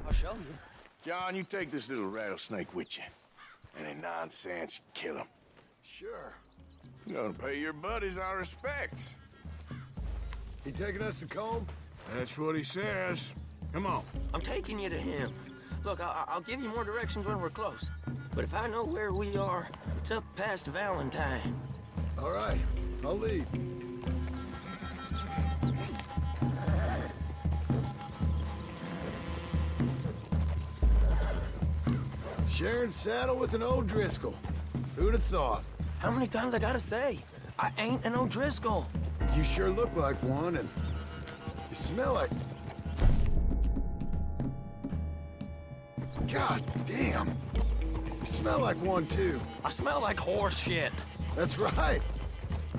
I'll show you. John, you take this little rattlesnake with you. Any nonsense, kill him. Sure. I'm gonna pay your buddies our respects. He taking us to Combe? That's what he says. Come on. I'm taking you to him. Look, I'll give you more directions when we're close. But if I know where we are, it's up past Valentine. All right, I'll lead. Sharing saddle with an O'Driscoll. Who'd have thought? How many times I gotta say? I ain't an O'Driscoll. You sure look like one, and you smell like... God damn! You smell like one, too. I smell like horse shit. That's right.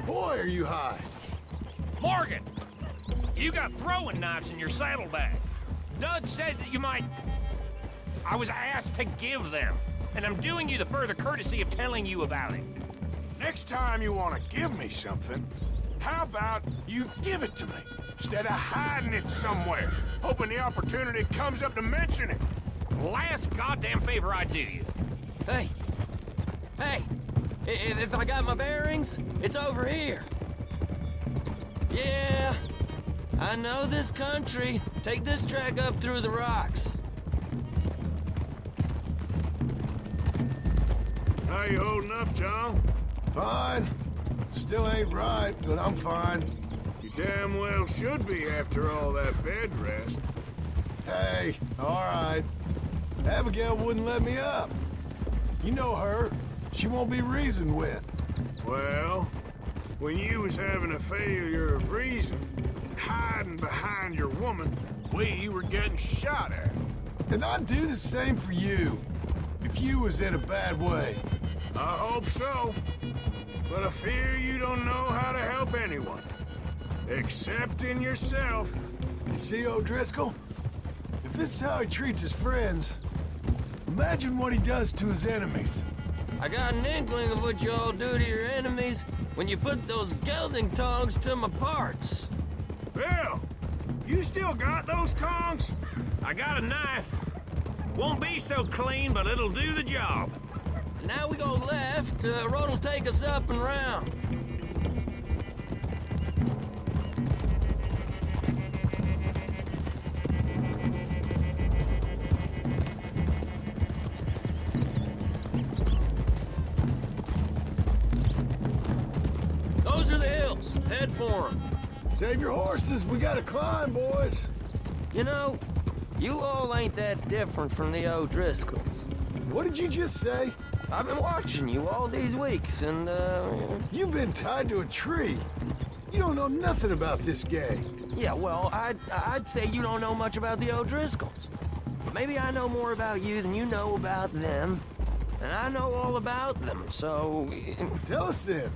Boy, are you high. Morgan! You got throwing knives in your saddlebag. Dud said that you might... I was asked to give them, and I'm doing you the further courtesy of telling you about it. Next time you want to give me something, how about you give it to me, instead of hiding it somewhere, hoping the opportunity comes up to mention it? Last goddamn favor I do you. Hey! Hey! If I got my bearings, it's over here. Yeah, I know this country. Take this track up through the rocks. How you holding up, John? Fine. Still ain't right, but I'm fine. You damn well should be after all that bed rest. Hey, all right. Abigail wouldn't let me up. You know her. She won't be reasoned with. Well, when you was having a failure of reason, hiding behind your woman, we were getting shot at. And I'd do the same for you, if you was in a bad way. I hope so. But I fear you don't know how to help anyone. Except in yourself. You see, O'Driscoll? If this is how he treats his friends, imagine what he does to his enemies. I got an inkling of what you all do to your enemies when you put those gelding tongs to my parts. Bill, you still got those tongs? I got a knife. Won't be so clean, but it'll do the job. Now we go left, road'll take us up and round. Those are the hills. Head for them. Save your horses, we gotta climb, boys. You know, you all ain't that different from the O'Driscolls. What did you just say? I've been watching you all these weeks, and, You've been tied to a tree. You don't know nothing about this gang. yeah, well, I'd say you don't know much about the O'Driscolls. But maybe I know more about you than you know about them. And I know all about them, so... Tell us then,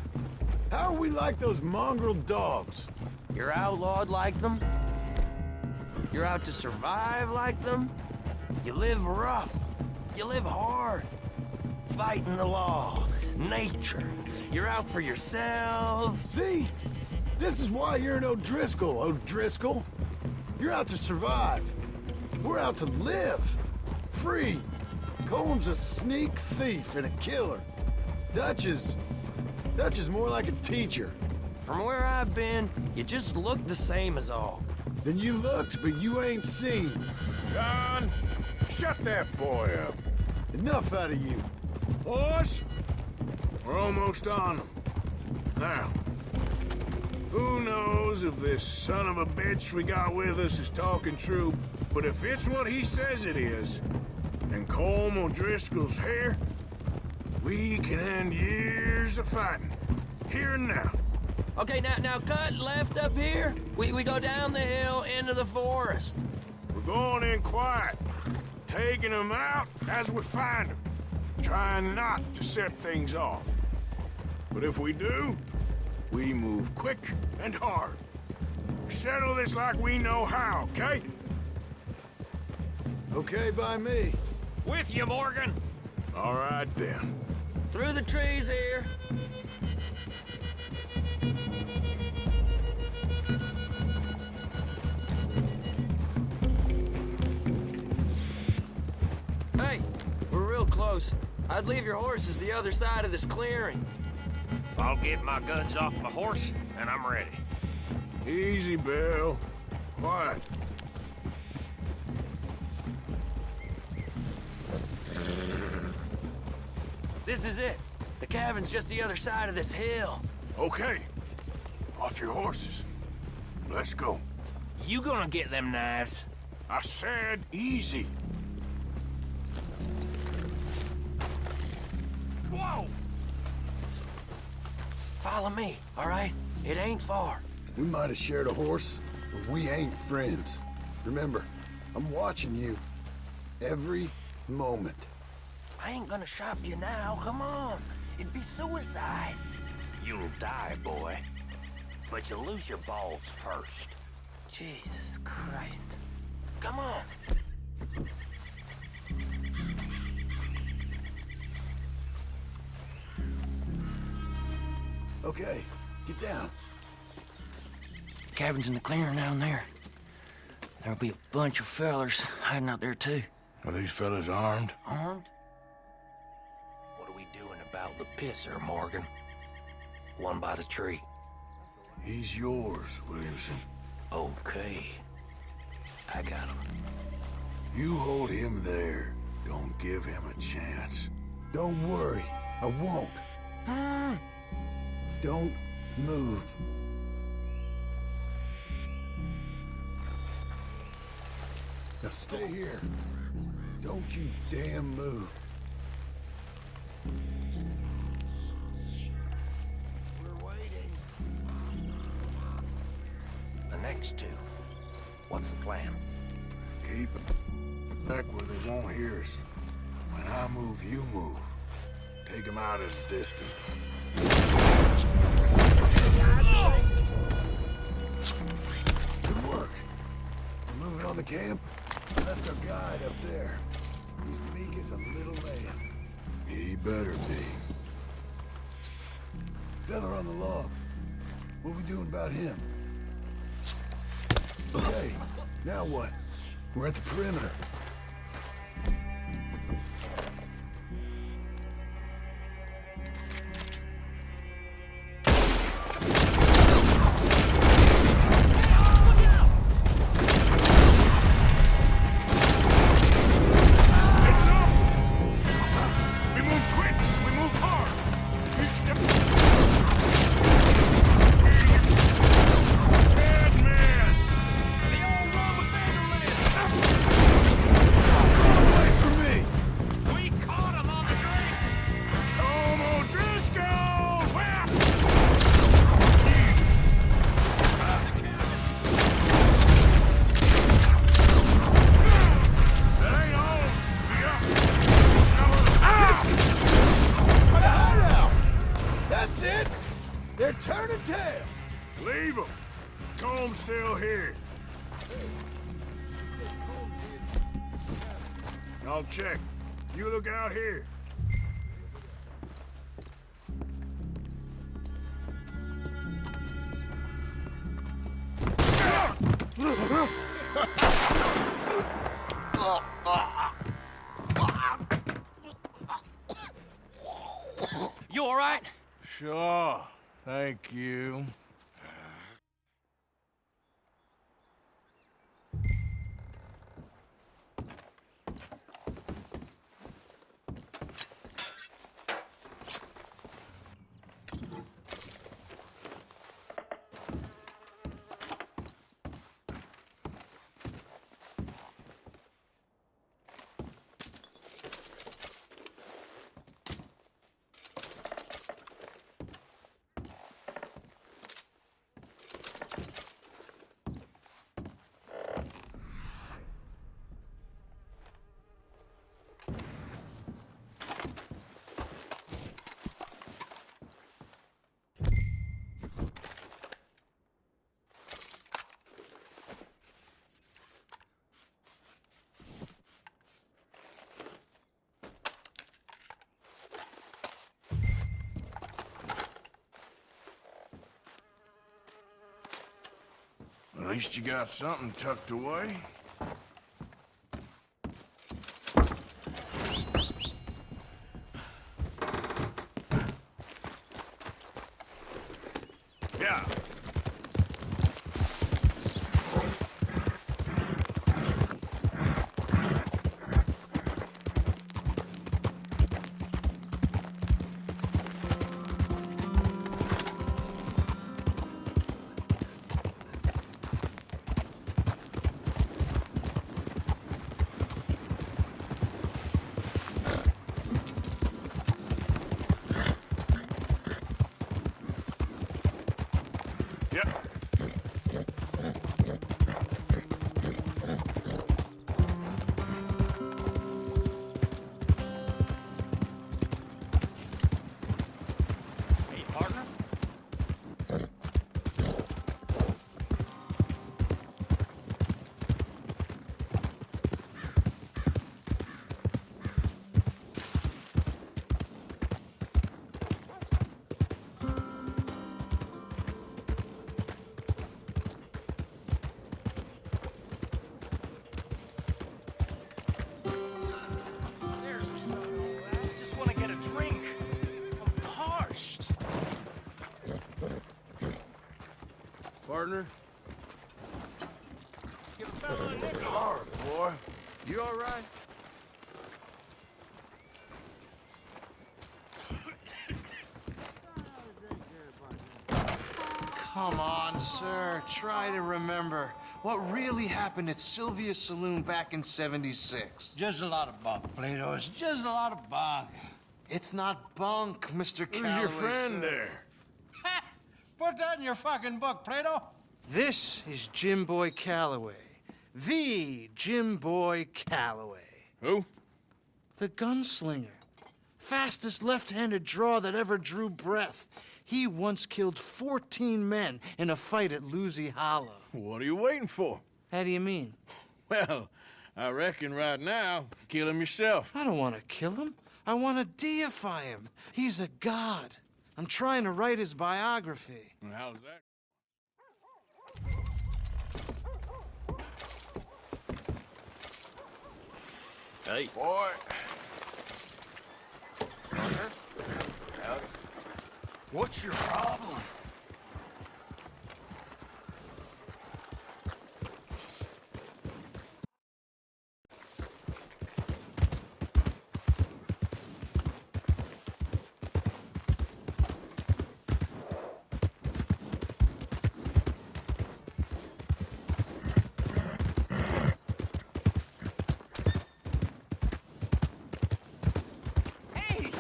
how are we like those mongrel dogs? You're outlawed like them? You're out to survive like them? You live rough. You live hard. Fighting the law, nature. You're out for yourselves. See? This is why you're an O'Driscoll, O'Driscoll. You're out to survive. We're out to live. Free. Cole's a sneak thief and a killer. Dutch is more like a teacher. From where I've been, you just look the same as all. Then you looked, but you ain't seen. John, shut that boy up. Enough out of you. Boys, we're almost on them. Now, who knows if this son of a bitch we got with us is talking true, but if it's what he says it is, and Colm O'Driscoll's here, we can end years of fighting, here and now. Okay, now cut left up here. We go down the hill into the forest. We're going in quiet, taking them out as we find them, trying not to set things off. But if we do, we move quick and hard. Settle this like we know how, okay? Okay by me. With you, Morgan. All right, then. Through the trees here. close. I'd leave your horses the other side of this clearing. I'll get my guns off my horse, and I'm ready. Easy, Bill. Quiet. This is it. The cabin's just the other side of this hill. Okay. Off your horses. Let's go. You gonna get them knives? I said easy. Whoa! Follow me, all right? It ain't far. We might have shared a horse, but we ain't friends. Remember, I'm watching you every moment. I ain't gonna shop you now, come on. It'd be suicide. You'll die, boy. But you'll lose your balls first. Jesus Christ. Come on. Okay, get down. Cabin's in the clearing down there. There'll be a bunch of fellers hiding out there too. Are these fellas armed? Armed? What are we doing about the pisser, Morgan? One by the tree. He's yours, Williamson. Okay. I got him. You hold him there. Don't give him a chance. Don't worry, I won't. Don't move. Now stay here. Don't you damn move. We're waiting. The next two. What's the plan? Keep them back where they won't hear us. When I move, you move. Take them out at a distance. Good work. We're moving on the camp. Left our guide up there. He's meek as a little lamb. He better be. Feather on the log. What we doing about him? Okay, now what? We're at the perimeter. They're turning tail! Leave them. Comb's still here. I'll check. You look out here. You all right? Sure. Thank you. At least you got something tucked away. Yeah. Hey, partner? Seriously, son, I just want to get a drink. I'm parched. Partner? Give a fella a nickel. Hard, boy. You all right? Come on, sir. Try to remember what really happened at Sylvia's Saloon back in '76. Just a lot of bunk, Plato. It's just a lot of bunk. It's not bunk, Mr. Who's Calloway, your friend sir. there? Ha! Put that in your fucking book, Plato. This is Jim Boy Calloway. The Jim Boy Calloway. Who? The gunslinger. Fastest left-handed draw that ever drew breath. He once killed 14 men in a fight at Lucy Hollow. What are you waiting for? How do you mean? Well, I reckon right now, kill him yourself. I don't want to kill him. I want to deify him. He's a god. I'm trying to write his biography. And how's that? Hey. Boy. What's your problem? Hey,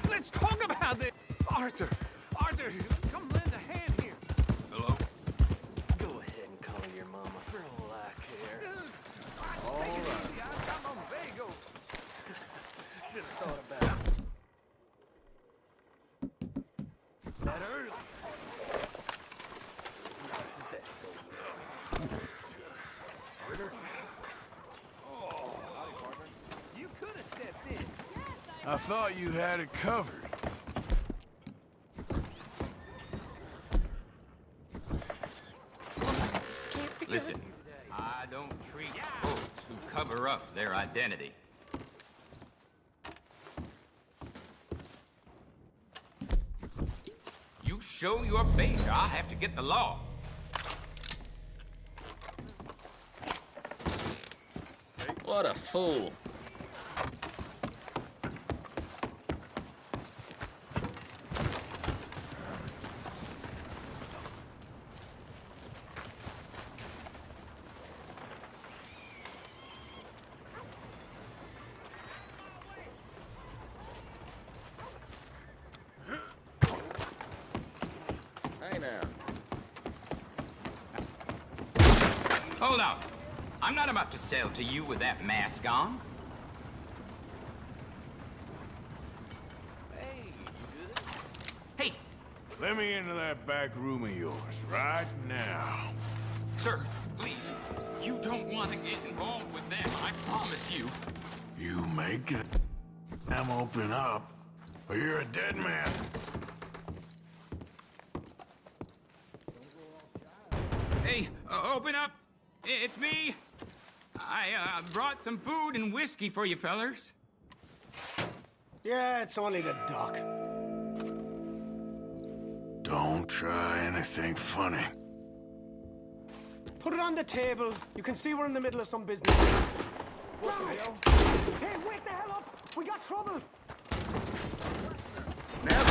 let's talk about this. Arthur, come lend a hand here. Hello? Go ahead and call your mama. Relax here. All right. I've got my Vago. Should have thought about it. That early. You could have stepped in. I thought you had it covered. Listen, I don't treat folks who cover up their identity. You show your face, or I have to get the law. What a fool. Hey now. Hold on. I'm not about to sell to you with that mask on. Hey, Let me into that back room of yours right now. sir, please. You don't want to get involved with them, I promise you. You make them open up, or you're a dead man. Hey, open up. It's me. I brought some food and whiskey for you fellers. Yeah, it's only the duck. Don't try anything funny. Put it on the table. You can see we're in the middle of some business. What the hell? Hey, wake the hell up! We got trouble! Now,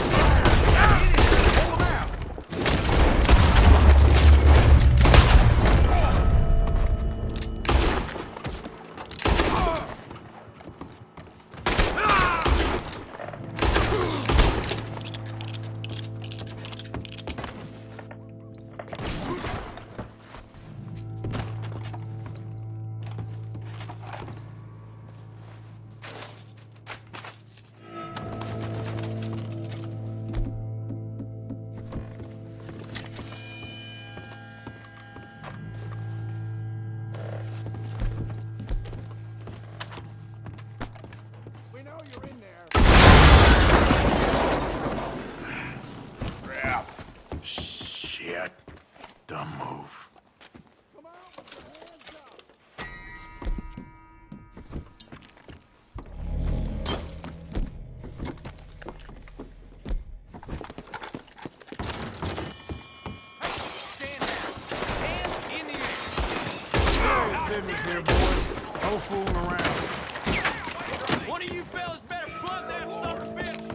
hold him out! Shit. Dumb move. Business here, boys. No fooling around. One of you fellas better plug that son of a bitch!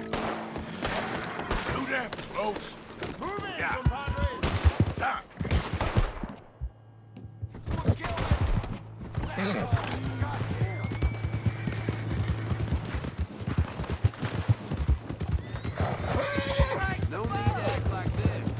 Do that, folks. Move in, Yeah. compadres! Stop. We'll kill him! No need to act like this.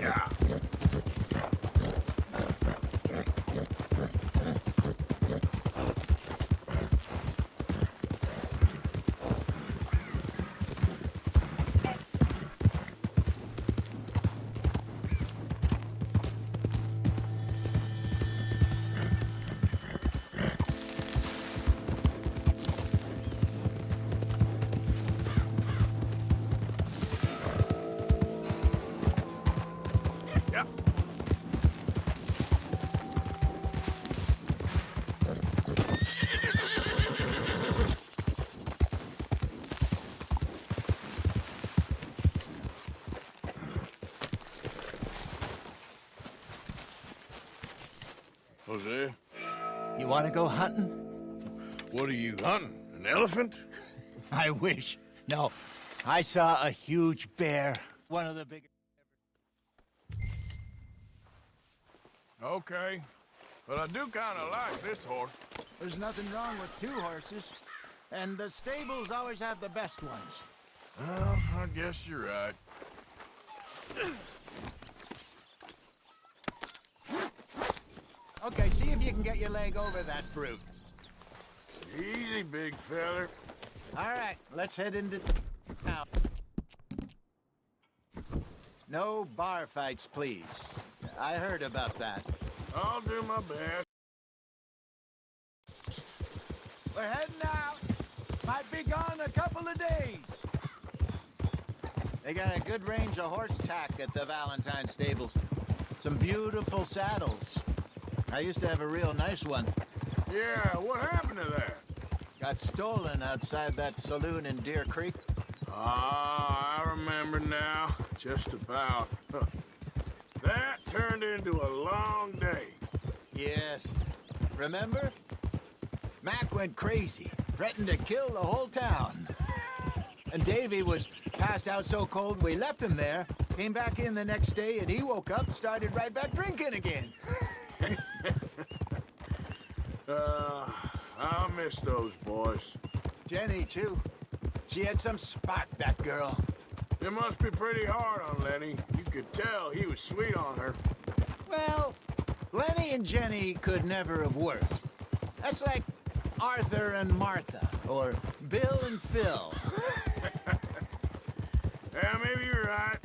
Yeah. Yeah. Jose, You want to go hunting? what are you hunting? An elephant? I wish. No, I saw a huge bear. One of the biggest. Okay. But I do kind of like this horse. There's nothing wrong with two horses. And the stables always have the best ones. Well, I guess you're right. Okay, see if you can get your leg over that brute. Easy, big feller. All right, let's head into now. No bar fights, please. I heard about that. I'll do my best. We're heading out. Might be gone a couple of days. They got a good range of horse tack at the Valentine stables. Some beautiful saddles. I used to have a real nice one. Yeah, what happened to that? Got stolen outside that saloon in Deer Creek. Ah, I remember now. Just about. That turned into a long day. Yes. Remember? Mac went crazy, threatened to kill the whole town. And Davy was passed out so cold we left him there, came back in the next day, and he woke up and started right back drinking again. I'll miss those boys. Jenny, too. She had some spark, that girl. It must be pretty hard on Lenny. You could tell he was sweet on her. Well, Lenny and Jenny could never have worked. That's like Arthur and Martha, or Bill and Phil. Yeah, maybe you're right.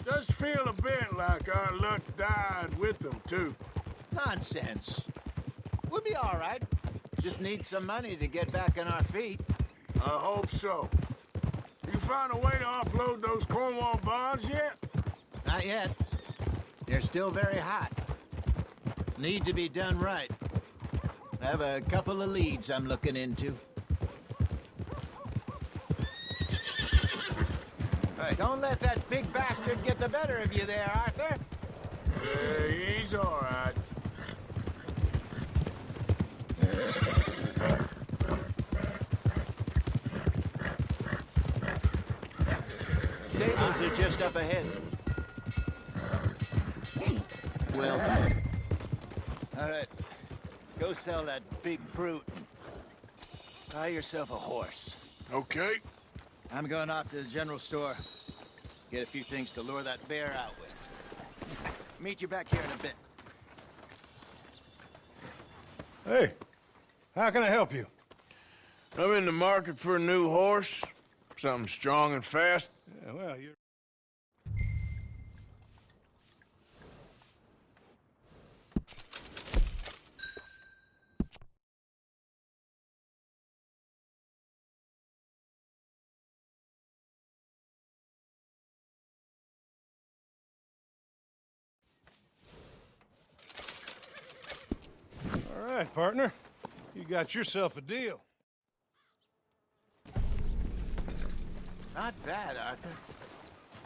Does feel a bit like our luck died with them, too. Nonsense. We'll be all right. Just need some money to get back on our feet. I hope so. You found a way to offload those Cornwall bonds yet? Not yet. They're still very hot. Need to be done right. I have a couple of leads I'm looking into. Hey, don't let that big bastard get the better of you there, Arthur. He's all right. Stables are just up ahead. Well, all right. Go sell that big brute. Buy yourself a horse. Okay. I'm going off to the general store. Get a few things to lure that bear out with. Meet you back here in a bit. Hey, how can I help you? I'm in the market for a new horse. Something strong and fast. Yeah, well, you're... All right, partner. You got yourself a deal. Not bad, Arthur.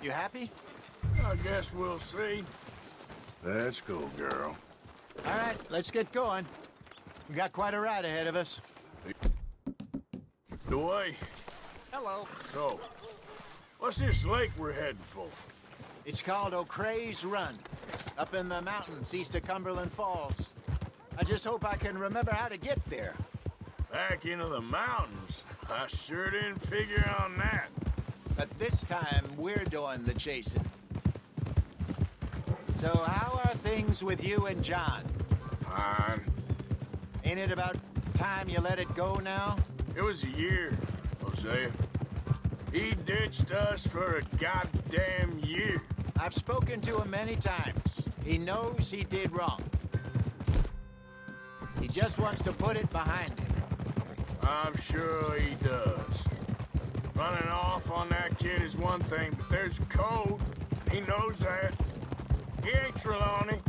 You happy? I guess we'll see. Let's go, girl. All right, let's get going. We got quite a ride ahead of us. The way. Hello. So, what's this lake we're heading for? It's called O'Creagh's Run, up in the mountains east of Cumberland Falls. I just hope I can remember how to get there. Back into the mountains? I sure didn't figure on that. But this time, we're doing the chasing. So how are things with you and John? Fine. Ain't it about time you let it go now? It was a year, Hosea. He ditched us for a goddamn year. I've spoken to him many times. He knows he did wrong. He just wants to put it behind him. I'm sure he does. Running off on that kid is one thing, but there's code. He knows that. He ain't Trelawney.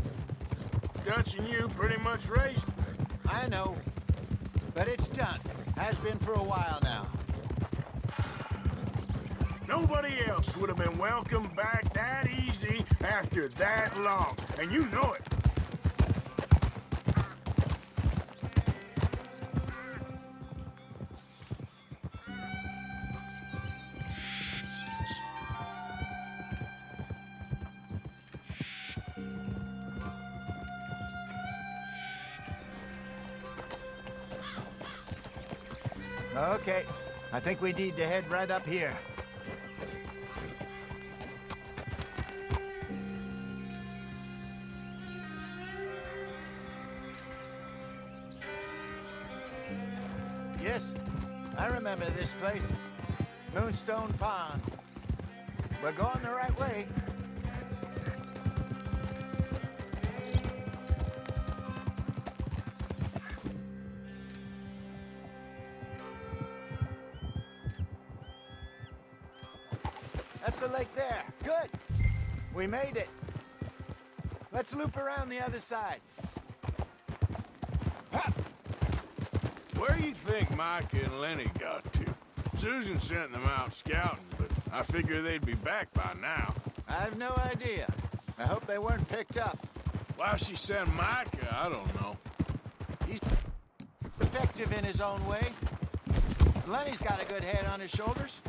Dutch and you pretty much raised him. I know. But it's done. Has been for a while now. Nobody else would have been welcomed back that easy after that long, and you know it. Okay. I think we need to head right up here. Yes, I remember this place. Moonstone Pond. We're going the right way. That's the lake there. Good. We made it. Let's loop around the other side. Ha! Where do you think Mike and Lenny got to? Susan sent them out scouting, but I figure they'd be back by now. I have no idea. I hope they weren't picked up. Why she sent Micah, I don't know. He's effective in his own way. Lenny's got a good head on his shoulders.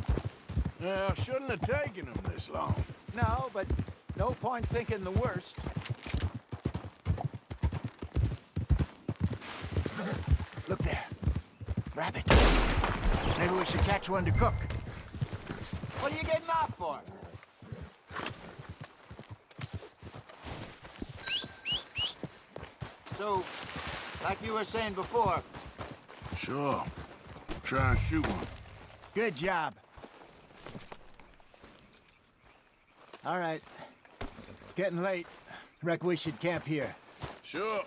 Well, shouldn't have taken him this long. No, but no point thinking the worst. Look there. Rabbit. Maybe we should catch one to cook. What are you getting off for? So, like you were saying before... Sure. Try and shoot one. Good job. All right. It's getting late. Reckon we should camp here. Sure.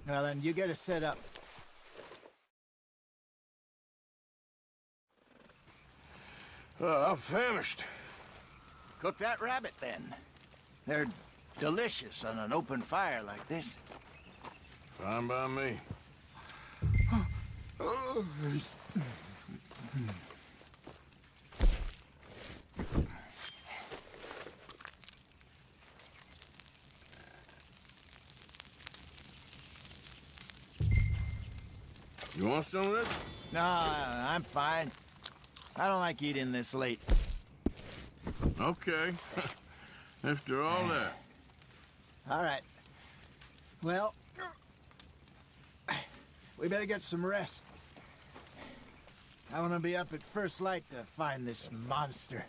Well, then you get us set up. I'm famished. Cook that rabbit, then. They're delicious on an open fire like this. Fine by me. You want some of this? No, I'm fine. I don't like eating this late. Okay. After all that. All right. Well, we better get some rest. I want to be up at first light to find this monster.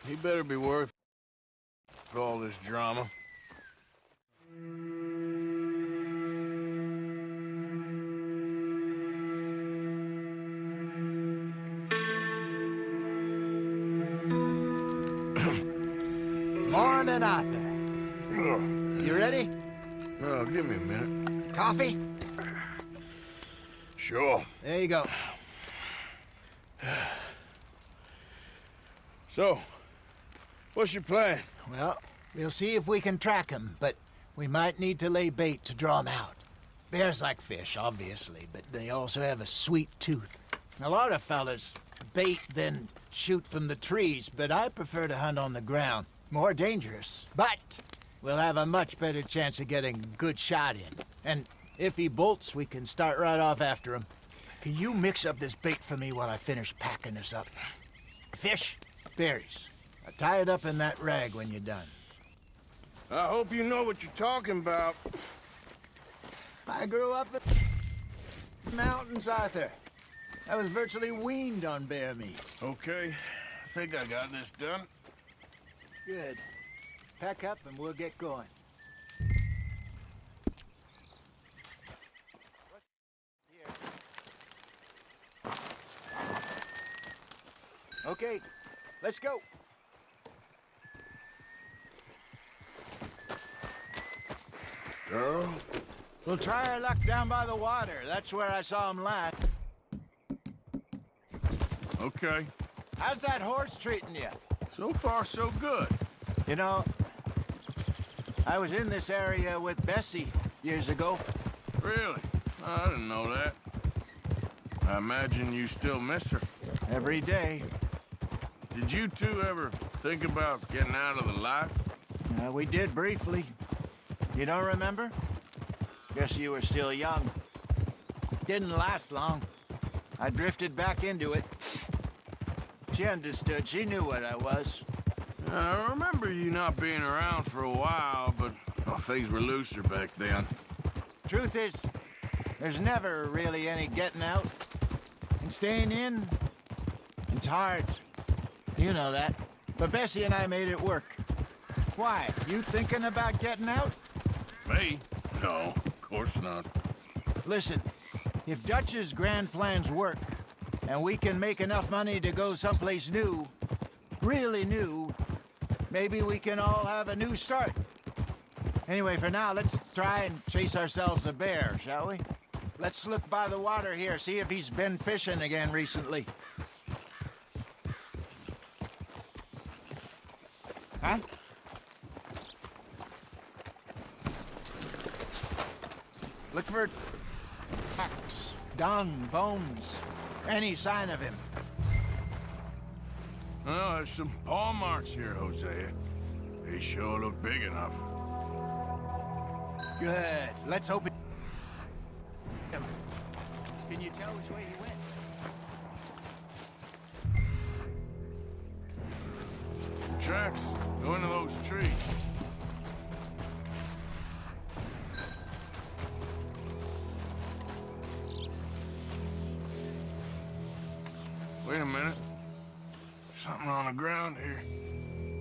He better be worth all this drama. Morning, Arthur. You ready? Oh, give me a minute. Coffee? Sure. There you go. So, what's your plan? Well, we'll see if we can track him, but we might need to lay bait to draw him out. Bears like fish, obviously, but they also have a sweet tooth. A lot of fellas bait, then shoot from the trees, but I prefer to hunt on the ground. More dangerous, but we'll have a much better chance of getting a good shot in. And if he bolts, we can start right off after him. Can you mix up this bait for me while I finish packing this up? Fish, berries. I'll tie it up in that rag when you're done. I hope you know what you're talking about. I grew up in the mountains, Arthur. I was virtually weaned on bear meat. Okay, I think I got this done. Good. Pack up and we'll get going. Okay, let's go. Girl? We'll try our luck down by the water. That's where I saw him last. Okay. How's that horse treating you? So far, so good. You know, I was in this area with Bessie years ago. Really? I didn't know that. I imagine you still miss her. Every day. Did you two ever think about getting out of the life? We did briefly. You don't remember? Guess you were still young. Didn't last long. I drifted back into it. She understood. She knew what I was. I remember you not being around for a while, but things were looser back then. Truth is, there's never really any getting out. And staying in, it's hard. You know that. But Bessie and I made it work. Why? You thinking about getting out? Me? No, of course not. Listen, if Dutch's grand plans work, and we can make enough money to go someplace new, really new, maybe we can all have a new start. Anyway, for now, let's try and chase ourselves a bear, shall we? Let's look by the water here, see if he's been fishing again recently. Huh? Look for tracks, dung, bones, any sign of him. Well, there's some paw marks here, Hosea. They sure look big enough. Good. Let's hope it... Can you tell which way he went? Tracks. Go into those trees. Wait a minute. Something on the ground here.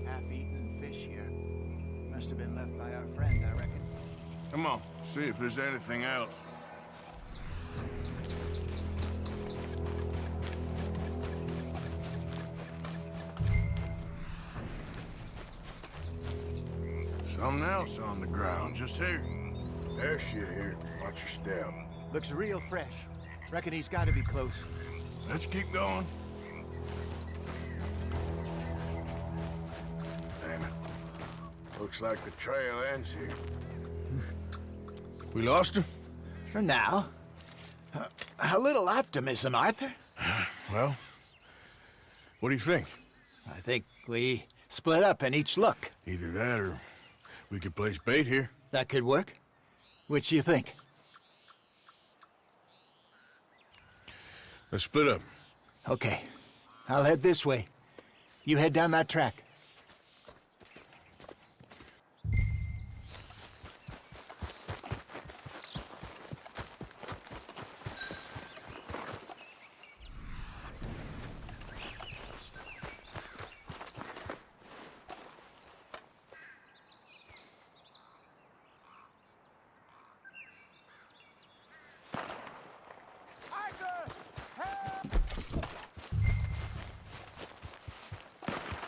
Half-eaten fish here. Must have been left by our friend, I reckon. Come on, see if there's anything else. Something else on the ground, just here. There's shit here. Watch your step. Looks real fresh. Reckon he's got to be close. Let's keep going. Damn it. Looks like the trail ends here. We lost him? For now. A little optimism, Arthur. Well, what do you think? I think we split up and each look. Either that or we could place bait here. That could work. Which you think? Let's split up. Okay. I'll head this way. You head down that track.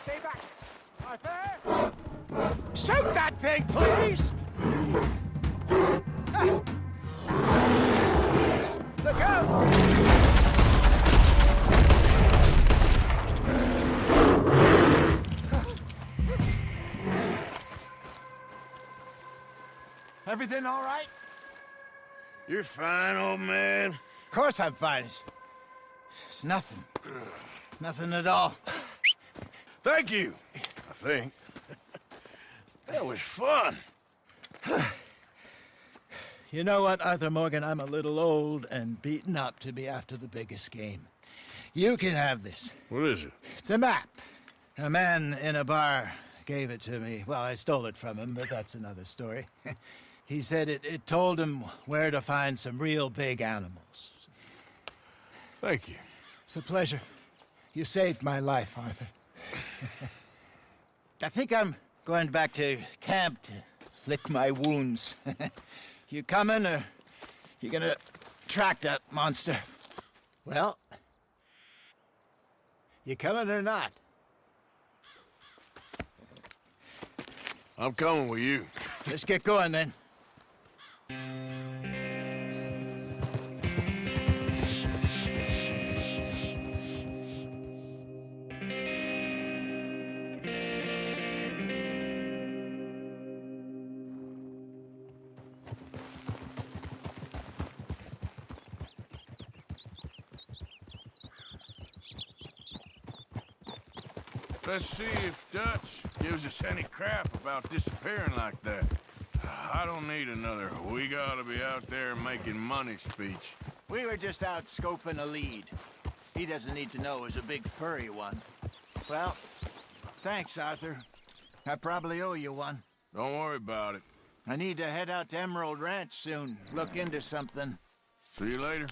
Stay back! Arthur! Shoot that thing, please! Look out! Everything all right? You're fine, old man. Of course I'm fine. It's nothing. Nothing at all. Thank you, I think. That was fun. You know what, Arthur Morgan? I'm a little old and beaten up to be after the biggest game. You can have this. What is it? It's a map. A man in a bar gave it to me. Well, I stole it from him, but that's another story. He said it told him where to find some real big animals. Thank you. It's a pleasure. You saved my life, Arthur. I think I'm going back to camp to lick my wounds. You coming, or you gonna track that monster? Well, you coming or not? I'm coming with you. Let's get going, then. Let's see if Dutch gives us any crap about disappearing like that. I don't need another "we gotta be out there making money" speech. We were just out scoping a lead. He doesn't need to know it was a big furry one. Well, thanks, Arthur. I probably owe you one. Don't worry about it. I need to head out to Emerald Ranch soon. Look into something. See you later.